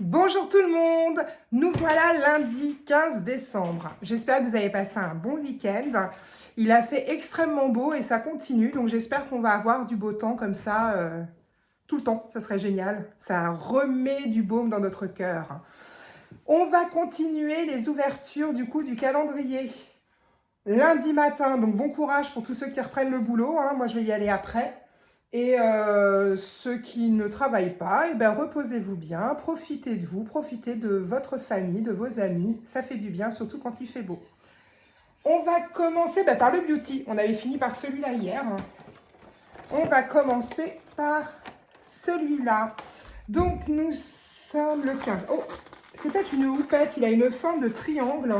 Bonjour tout le monde, nous voilà lundi 15 décembre. J'espère que vous avez passé un bon week-end. Il a fait extrêmement beau et ça continue, donc j'espère qu'on va avoir du beau temps comme ça tout le temps. Ça serait génial, ça remet du baume dans notre cœur. On va continuer les ouvertures du coup du calendrier. Lundi matin, donc bon courage pour tous ceux qui reprennent le boulot, hein. Moi je vais y aller après. Et ceux qui ne travaillent pas, eh ben, reposez-vous bien, profitez de vous, profitez de votre famille, de vos amis. Ça fait du bien, surtout quand il fait beau. On va commencer par le beauty. On avait fini par celui-là hier. On va commencer par celui-là. Donc nous sommes le 15. Oh, c'est peut-être une houppette. Il a une forme de triangle.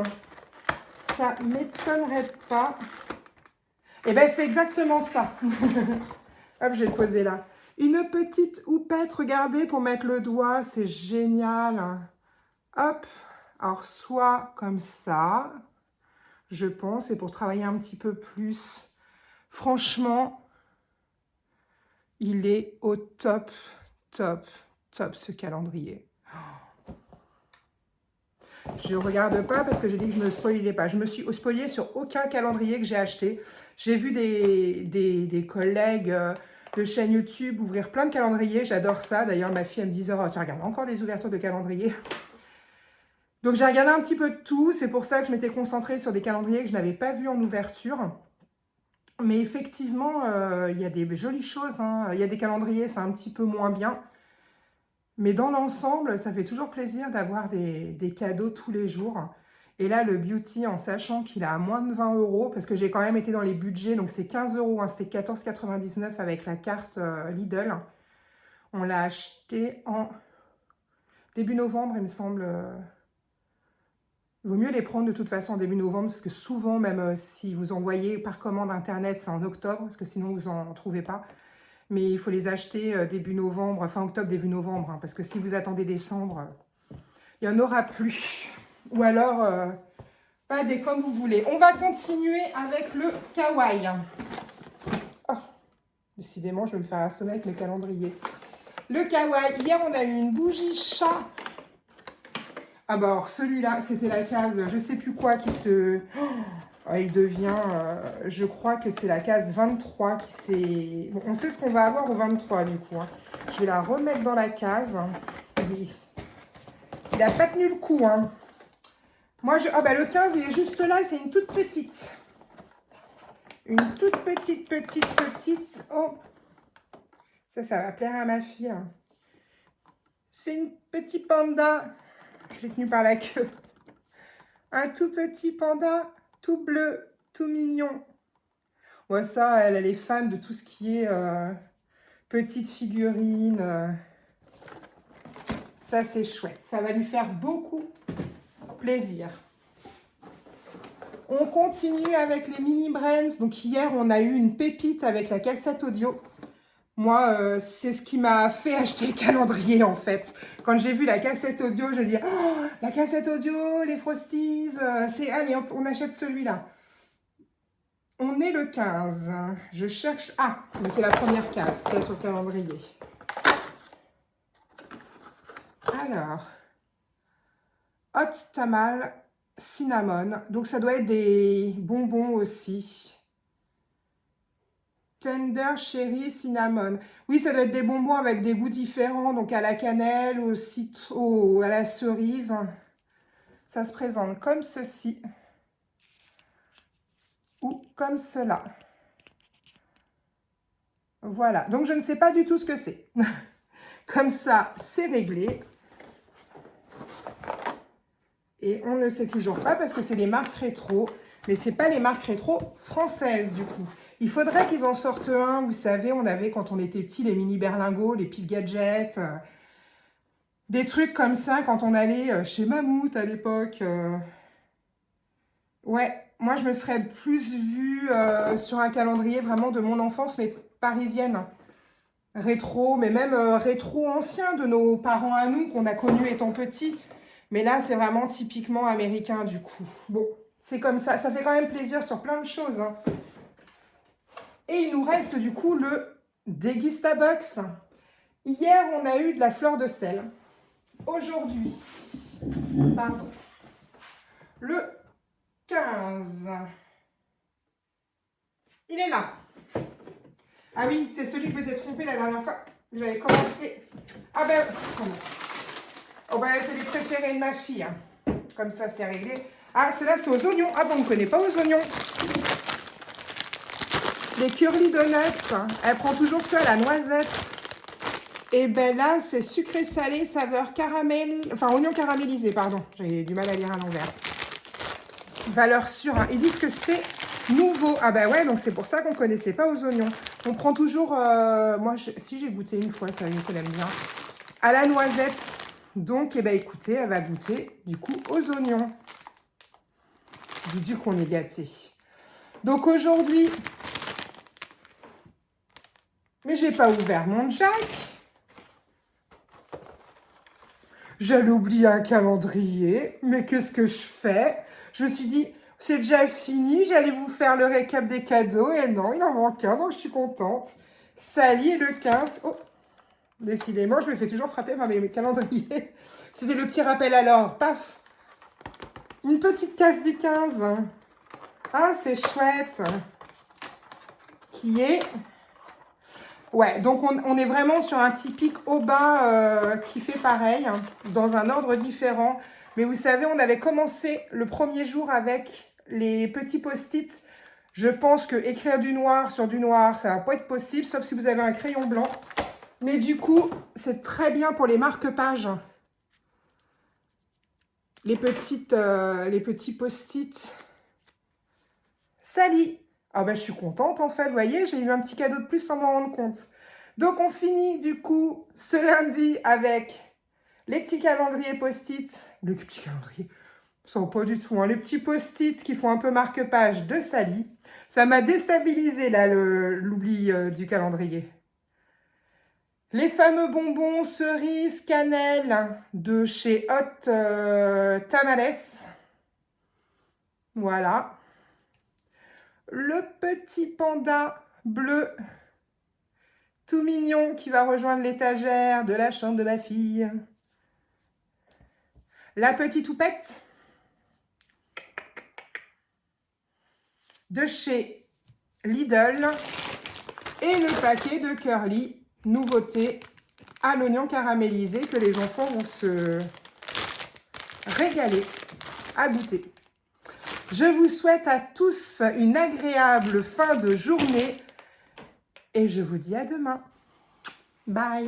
Ça ne m'étonnerait pas. Eh bien, c'est exactement ça. Hop, je vais le poser là. Une petite houppette, regardez, pour mettre le doigt, c'est génial. Hop, alors soit comme ça, je pense, et pour travailler un petit peu plus. Franchement, il est au top, top, top ce calendrier. Je ne regarde pas parce que j'ai dit que je ne me spoilais pas. Je me suis spoilée sur aucun calendrier que j'ai acheté. J'ai vu des collègues de chaîne YouTube ouvrir plein de calendriers. J'adore ça. D'ailleurs, ma fille, elle me disait, oh, tu regardes encore des ouvertures de calendriers. Donc, j'ai regardé un petit peu de tout. C'est pour ça que je m'étais concentrée sur des calendriers que je n'avais pas vus en ouverture. Mais effectivement, il y a des jolies choses, hein. Il y a des calendriers, c'est un petit peu moins bien. Mais dans l'ensemble, ça fait toujours plaisir d'avoir des cadeaux tous les jours. Et là, le beauty, en sachant qu'il a à moins de 20 €, parce que j'ai quand même été dans les budgets, donc c'est 15 €, hein, c'était 14,99 € avec la carte Lidl. On l'a acheté en début novembre, il me semble. Il vaut mieux les prendre de toute façon en début novembre, parce que souvent, même si vous envoyez par commande internet, c'est en octobre, parce que sinon vous n'en trouvez pas. Mais il faut les acheter début novembre, fin octobre, début novembre, hein, parce que si vous attendez décembre, il n'y en aura plus. Ou alors, pas des comme vous voulez. On va continuer avec le kawaii. Oh, décidément, je vais me faire assommer avec le calendrier. Le kawaii, hier, on a eu une bougie chat. Ah bah alors, celui-là, c'était la case, je sais plus quoi, qui se... Oh, il devient, je crois que c'est la case 23 qui s'est... Bon, on sait ce qu'on va avoir au 23 du coup, hein. Je vais la remettre dans la case. Il n'a pas tenu le coup, hein. Moi, ah bah le 15, il est juste là, c'est une toute petite. Une toute petite. Oh, ça va plaire à ma fille, hein. C'est une petite panda. Je l'ai tenu par la queue. Un tout petit panda, tout bleu, tout mignon. Ouais, ça, elle est fan de tout ce qui est petite figurine. Ça, c'est chouette. Ça va lui faire beaucoup plaisir. On continue avec les mini brands. Donc, hier, on a eu une pépite avec la cassette audio. Moi, c'est ce qui m'a fait acheter le calendrier, en fait. Quand j'ai vu la cassette audio, je dis oh, la cassette audio, les Frosties, allez, on achète celui-là. On est le 15. Je cherche... Ah, mais c'est la première case qui est sur le calendrier. Alors, hot tamal cinnamon. Donc, ça doit être des bonbons aussi. Tender cherry cinnamon. Oui, ça doit être des bonbons avec des goûts différents. Donc, à la cannelle, au citron, à la cerise. Ça se présente comme ceci. Ou comme cela. Voilà. Donc, je ne sais pas du tout ce que c'est. Comme ça, c'est réglé. Et on ne sait toujours pas parce que c'est des marques rétro. Mais ce n'est pas les marques rétro françaises, du coup. Il faudrait qu'ils en sortent un. Vous savez, on avait, quand on était petits, les mini berlingots, les pif gadgets. Des trucs comme ça quand on allait chez Mammouth à l'époque. Ouais, moi, je me serais plus vue sur un calendrier vraiment de mon enfance, mais parisienne. Rétro, mais même rétro ancien de nos parents à nous, qu'on a connus étant petits. Mais là, c'est vraiment typiquement américain, du coup. Bon, c'est comme ça. Ça fait quand même plaisir sur plein de choses, hein. Et il nous reste, du coup, le Degustabox. Hier, on a eu de la fleur de sel. aujourd'hui, pardon, le 15, il est là. Ah oui, c'est celui que je m'étais trompée la dernière fois. J'avais commencé. Ah ben, comment? Oh ben, c'est les préférés de ma fille. Hein. Comme ça, c'est réglé. Ah, ceux-là, c'est aux oignons. Ah bon, on ne connaît pas aux oignons. Les curly donuts. Elle prend toujours ceux à la noisette. Et ben là, c'est sucré salé, saveur caramel. Enfin, oignon caramélisé, pardon. J'ai du mal à lire à l'envers. Valeur sûre. Hein. Ils disent que c'est nouveau. Ah ben ouais, donc c'est pour ça qu'on ne connaissait pas aux oignons. On prend toujours... moi, si j'ai goûté une fois, ça une aime bien. À la noisette. Donc, eh ben, écoutez, elle va goûter du coup aux oignons. Je vous dis qu'on est gâtés. Donc aujourd'hui, mais j'ai pas ouvert mon Jack. J'allais oublier un calendrier, mais qu'est-ce que je fais? Je me suis dit, c'est déjà fini, j'allais vous faire le récap des cadeaux, et non, il en manque un, donc je suis contente. Sally, le 15. Oh, décidément, je me fais toujours frapper par mes calendriers. C'était le petit rappel alors, paf. Une petite case du 15. Ah, c'est chouette. Qui est... Ouais, donc on est vraiment sur un typique au bas qui fait pareil, hein, dans un ordre différent. Mais vous savez, on avait commencé le premier jour avec les petits post-it. Je pense que écrire du noir sur du noir, ça va pas être possible, sauf si vous avez un crayon blanc. Mais du coup, c'est très bien pour les marque-pages. Les petits post-it. Sally. Ah ben, je suis contente en fait, vous voyez, j'ai eu un petit cadeau de plus sans m'en rendre compte. Donc on finit du coup ce lundi avec les petits calendriers post-it. Les petits calendriers, ça va pas du tout, hein. Les petits post-it qui font un peu marque-page de Sally. Ça m'a déstabilisé là l'oubli du calendrier. Les fameux bonbons cerises cannelle de chez Hot Tamales. Voilà. Le petit panda bleu, tout mignon, qui va rejoindre l'étagère de la chambre de ma fille. La petite houppette de chez Lidl. Et le paquet de Curly, nouveauté à l'oignon caramélisé, que les enfants vont se régaler à goûter. Je vous souhaite à tous une agréable fin de journée et je vous dis à demain. Bye!